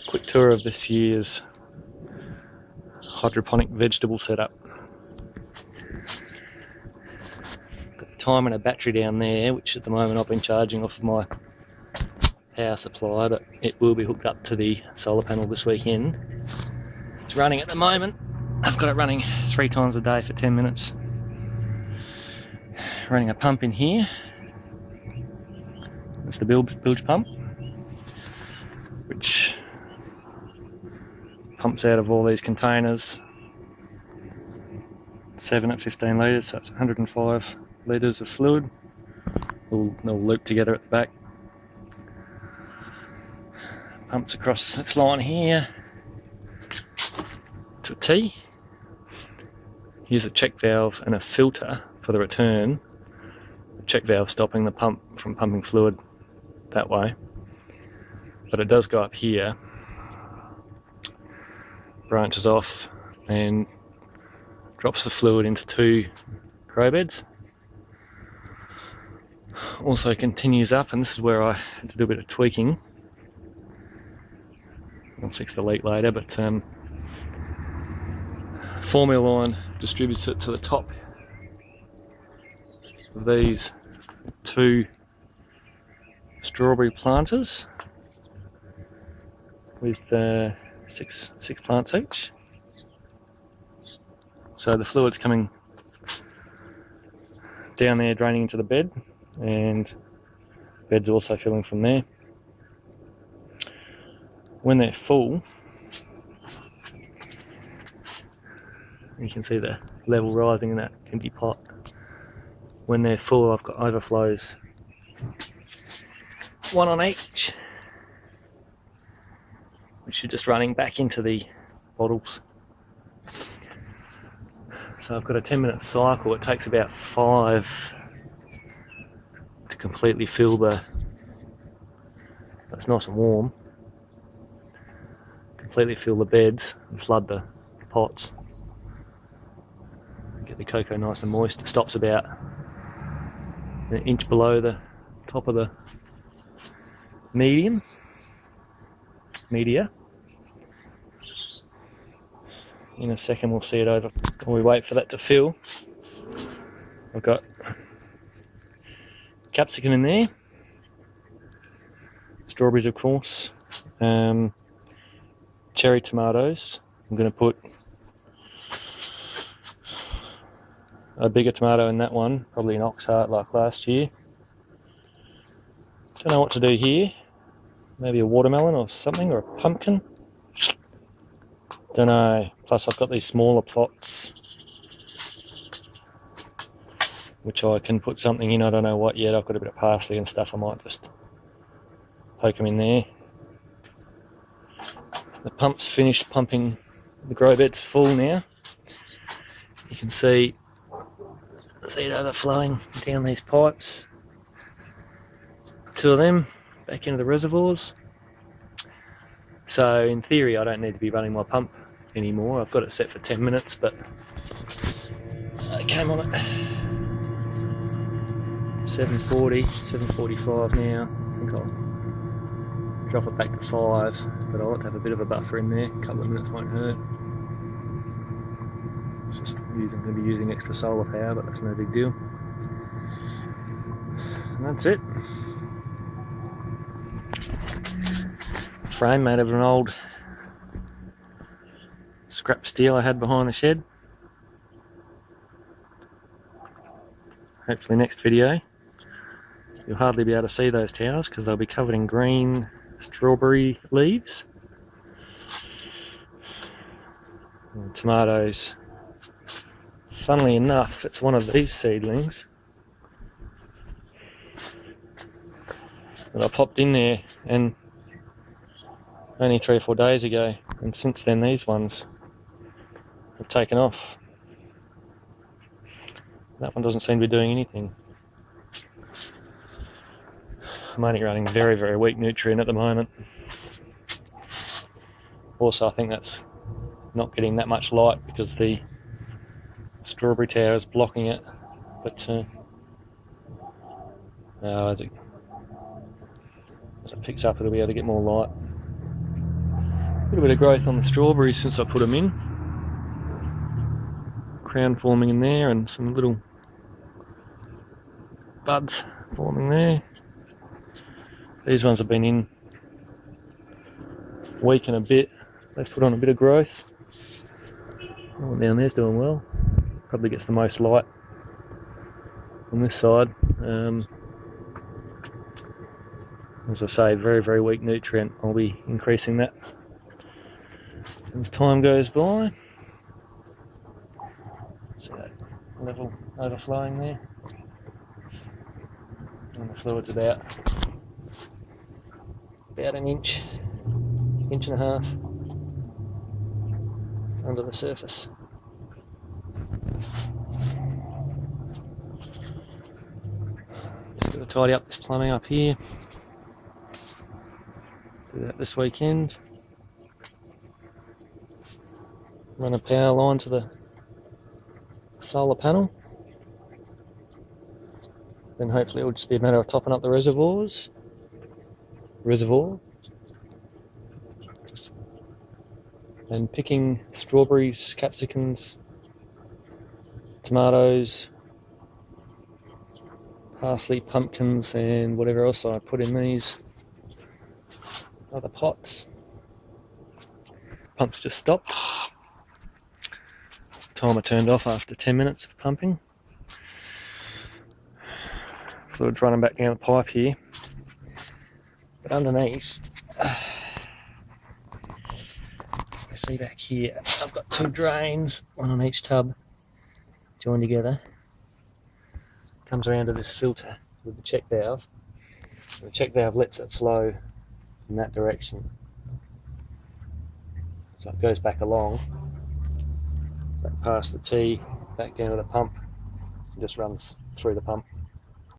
quick tour of this year's hydroponic vegetable setup. Got the timer and a battery down there, which at the moment I've been charging off of my power supply, but it will be hooked up to the solar panel this weekend. It's running at the moment. I've got it running 3 times a day for 10 minutes. Running a pump in here. That's the bilge pump, which pumps out of all these containers, 7 at 15 litres, so it's 105 litres of fluid. They'll loop together at the back. Pumps across this line here to a T. Here's a check valve and a filter for the return. The check valve stopping the pump from pumping fluid that way. But it does go up here, branches off and drops the fluid into 2 grow beds. Also continues up, and this is where I had to do a bit of tweaking. I'll fix the leak later, but formula line distributes it to the top of these 2 strawberry planters with 6 plants each. So the fluid's coming down there, draining into the bed, and the bed's also filling from there. When they're full, you can see the level rising in that empty pot. When they're full, I've got overflows, 1 on each, which are just running back into the bottles. So I've got a 10-minute cycle. It takes about 5 to completely fill that's nice and warm, completely fill the beds and flood the pots. Get the cocoa nice and moist. It stops about an inch below the top of the media. In a second we'll see it over. While we wait for that to fill, I've got capsicum in there, strawberries of course, cherry tomatoes. I'm going to put a bigger tomato in that one, probably an ox heart like last year. Don't know what to do here. Maybe a watermelon or something, or a pumpkin. Don't know. Plus I've got these smaller plots which I can put something in. I don't know what yet. I've got a bit of parsley and stuff. I might just poke them in there. The pump's finished pumping. The grow bed's full now. You can see it overflowing down these pipes. 2 of them back into the reservoirs. So in theory I don't need to be running my pump anymore. I've got it set for 10 minutes, but I came on at 7:40, 7:45 now. I think I'll drop it back to 5, but I like to have a bit of a buffer in there. A couple of minutes won't hurt. It's just I'm going to be using extra solar power, but that's no big deal. And that's it. Frame made of an old scrap steel I had behind the shed. Hopefully next video you'll hardly be able to see those towers because they'll be covered in green strawberry leaves. And tomatoes. Funnily enough, it's one of these seedlings that I popped in there and only 3 or 4 days ago, and since then these ones have taken off. That one doesn't seem to be doing anything. I'm only running very, very weak nutrient at the moment. Also I think that's not getting that much light because the strawberry tower is blocking it, but as it picks up it'll be able to get more light. little bit of growth on the strawberries since I put them in. Crown forming in there and some little buds forming there. These ones have been in a week and a bit. They've put on a bit of growth. Oh, down there's doing well. Probably gets the most light on this side. As I say, very, very weak nutrient. I'll be increasing that as time goes by. See that level overflowing there? And the fluid's about an inch and a half under the surface. Just got to tidy up this plumbing up here. Do that this weekend. Run a power line to the solar panel. Then hopefully it'll just be a matter of topping up the reservoir. And picking strawberries, capsicums, tomatoes, parsley, pumpkins, and whatever else I put in these other pots. Pump's just stopped. Timer turned off after 10 minutes of pumping. Fluid's running back down the pipe here. But underneath, you see back here, I've got two drains, one on each tub, joined together. Comes around to this filter with the check valve. The check valve lets it flow in that direction. So it goes back along, back past the T, back down to the pump, and just runs through the pump.